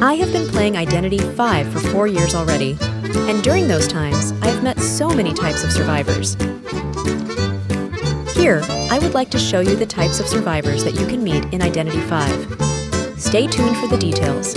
I have been playing Identity 5 for 4 years already, and during those times, I have met so many types of survivors. Here, I would like to show you the types of survivors that you can meet in Identity 5. Stay tuned for the details.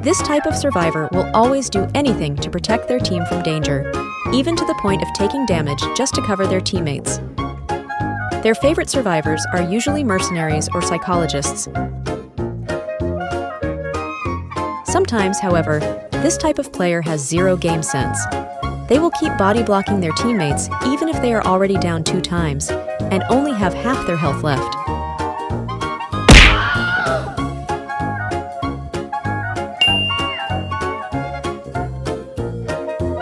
This type of survivor will always do anything to protect their team from danger, even to the point of taking damage just to cover their teammates. Their favorite survivors are usually mercenaries or psychologists. Sometimes, however, this type of player has zero game sense. They will keep body blocking their teammates even if they are already down 2 times, and only have half their health left.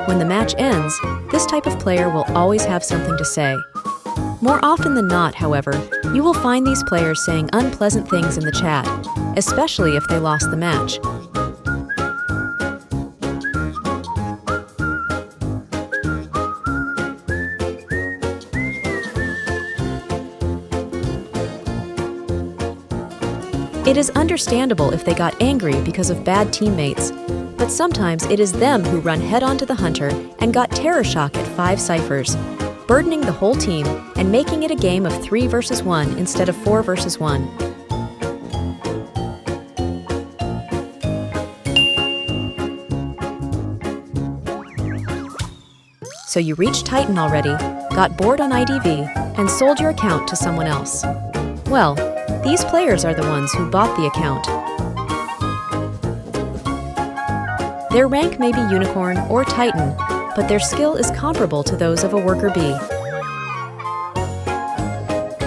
When the match ends, this type of player will always have something to say. More often than not, however, you will find these players saying unpleasant things in the chat, especially if they lost the match. It is understandable if they got angry because of bad teammates, but sometimes it is them who run head-on to the hunter and got terror shock at 5 ciphers, burdening the whole team and making it a game of 3 versus 1 instead of 4 versus 1. So you reached Titan already, got bored on IDV, and sold your account to someone else. Well, these players are the ones who bought the account. Their rank may be Unicorn or Titan, but their skill is comparable to those of a Worker bee.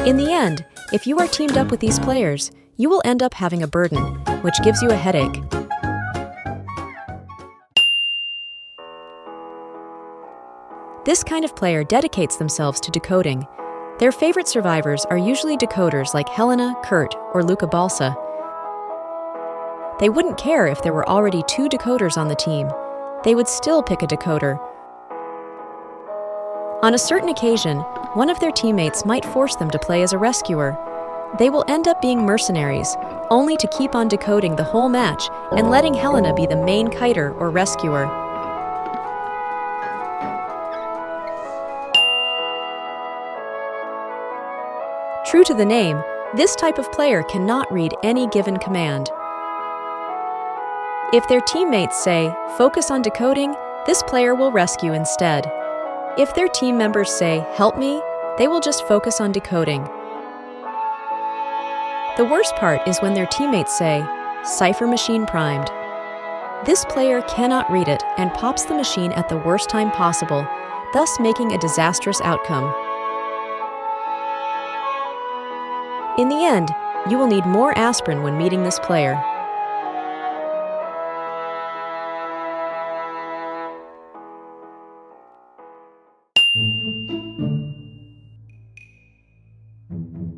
In the end, if you are teamed up with these players, you will end up having a burden, which gives you a headache. This kind of player dedicates themselves to decoding. Their favorite survivors are usually decoders like Helena, Kurt, or Luca Balsa. They wouldn't care if there were already 2 decoders on the team. They would still pick a decoder. On a certain occasion, one of their teammates might force them to play as a rescuer. They will end up being mercenaries, only to keep on decoding the whole match and letting Helena be the main kiter or rescuer. True to the name, this type of player cannot read any given command. If their teammates say, "Focus on decoding," this player will rescue instead. If their team members say, "Help me," they will just focus on decoding. The worst part is when their teammates say, "Cipher machine primed." This player cannot read it and pops the machine at the worst time possible, thus making a disastrous outcome. In the end, you will need more aspirin when meeting this player.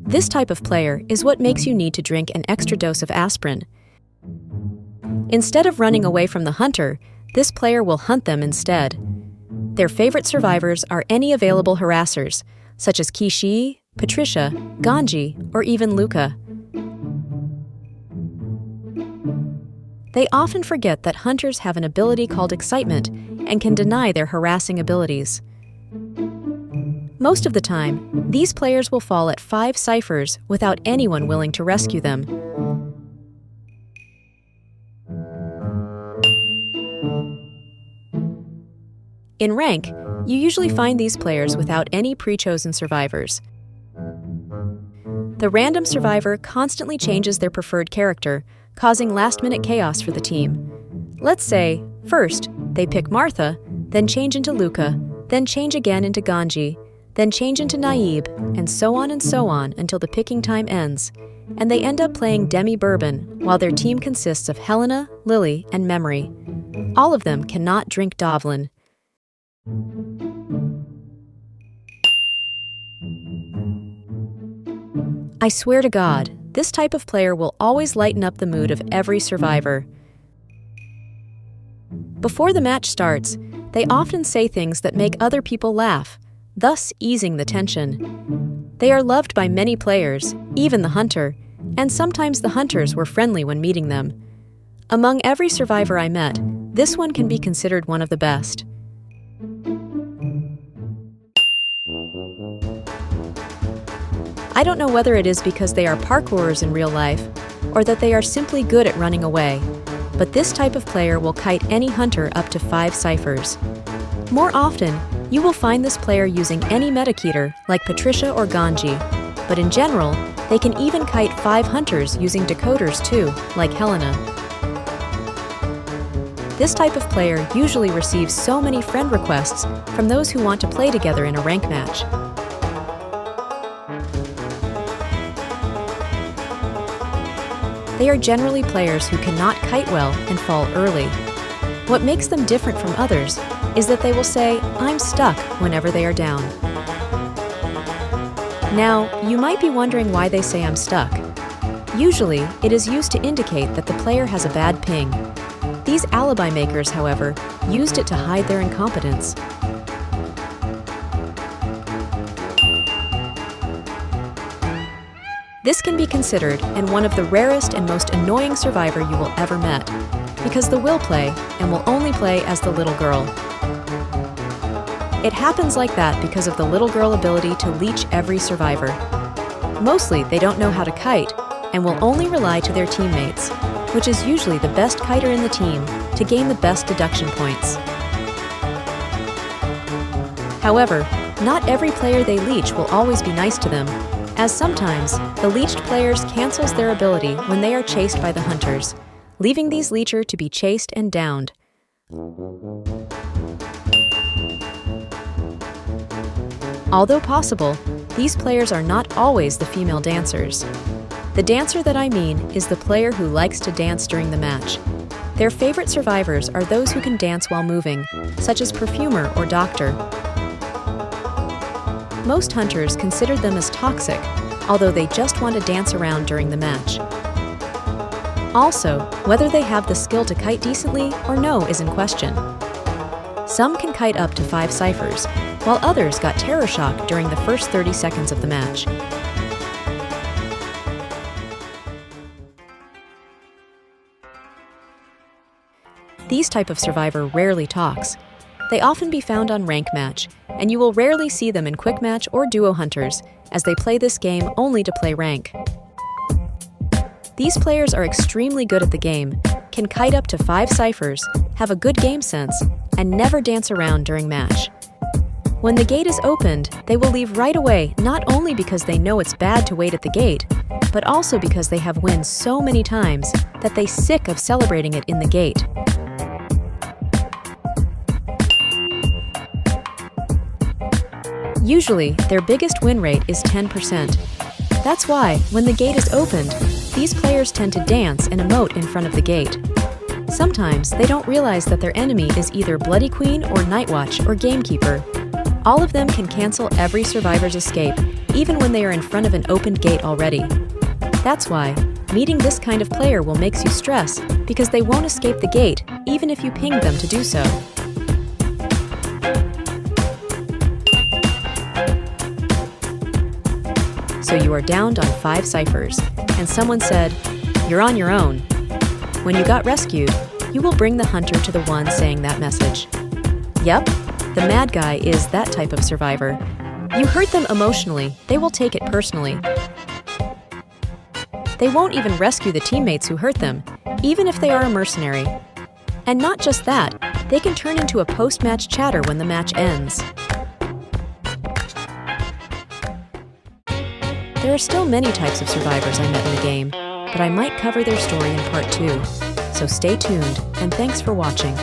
This type of player is what makes you need to drink an extra dose of aspirin. Instead of running away from the hunter, this player will hunt them instead. Their favorite survivors are any available harassers, such as Kishi, Patricia, Ganji, or even Luca. They often forget that hunters have an ability called excitement and can deny their harassing abilities. Most of the time, these players will fall at 5 ciphers without anyone willing to rescue them. In rank, you usually find these players without any pre-chosen survivors. The random survivor constantly changes their preferred character, causing last-minute chaos for the team. Let's say, first, they pick Martha, then change into Luca, then change again into Ganji, then change into Naib, and so on until the picking time ends, and they end up playing Demi-Bourbon while their team consists of Helena, Lily, and Memory. All of them cannot drink Dovlin. I swear to God, This type of player will always lighten up the mood of every survivor. Before the match starts, they often say things that make other people laugh, thus easing the tension. They are loved by many players, even the hunter, and sometimes the hunters were friendly when meeting them. Among every survivor I met, this one can be considered one of the best. I don't know whether it is because they are parkourers in real life, or that they are simply good at running away, but this type of player will kite any hunter up to 5 ciphers. More often, you will find this player using any metaketer like Patricia or Ganji, but in general, they can even kite 5 hunters using decoders too, like Helena. This type of player usually receives so many friend requests from those who want to play together in a rank match. They are generally players who cannot kite well and fall early. What makes them different from others is that they will say, "I'm stuck," whenever they are down. Now, you might be wondering why they say "I'm stuck." Usually, it is used to indicate that the player has a bad ping. These alibi makers, however, used it to hide their incompetence. This can be considered and one of the rarest and most annoying survivor you will ever met, because they will play and will only play as the little girl. It happens like that because of the little girl ability to leech every survivor. Mostly, they don't know how to kite and will only rely to their teammates, which is usually the best kiter in the team, to gain the best deduction points. However, not every player they leech will always be nice to them, as sometimes the leeched players cancels their ability when they are chased by the hunters, leaving these leecher to be chased and downed. Although possible, these players are not always the female dancers. The dancer that I mean is the player who likes to dance during the match. Their favorite survivors are those who can dance while moving, such as Perfumer or Doctor. Most hunters consider them as toxic, although they just want to dance around during the match. Also, whether they have the skill to kite decently or no is in question. Some can kite up to 5 ciphers, while others got terror shock during the first 30 seconds of the match. These type of survivor rarely talks. They often be found on rank match, and you will rarely see them in quick match or duo hunters, as they play this game only to play rank. These players are extremely good at the game, can kite up to 5 ciphers, have a good game sense, and never dance around during match. When the gate is opened, they will leave right away, not only because they know it's bad to wait at the gate, but also because they have wins so many times that they're sick of celebrating it in the gate. Usually, their biggest win rate is 10%. That's why, when the gate is opened, these players tend to dance and emote in front of the gate. Sometimes, they don't realize that their enemy is either Bloody Queen or Nightwatch or Gamekeeper. All of them can cancel every survivor's escape, even when they are in front of an opened gate already. That's why, meeting this kind of player will make you stress, because they won't escape the gate, even if you ping them to do so. So you are downed on 5 ciphers, and someone said, "You're on your own." When you got rescued, you will bring the hunter to the one saying that message. Yep, the mad guy is that type of survivor. You hurt them emotionally, they will take it personally. They won't even rescue the teammates who hurt them, even if they are a mercenary. And not just that, they can turn into a post-match chatter when the match ends. There are still many types of survivors I met in the game, but I might cover their story in part 2. So stay tuned, and thanks for watching.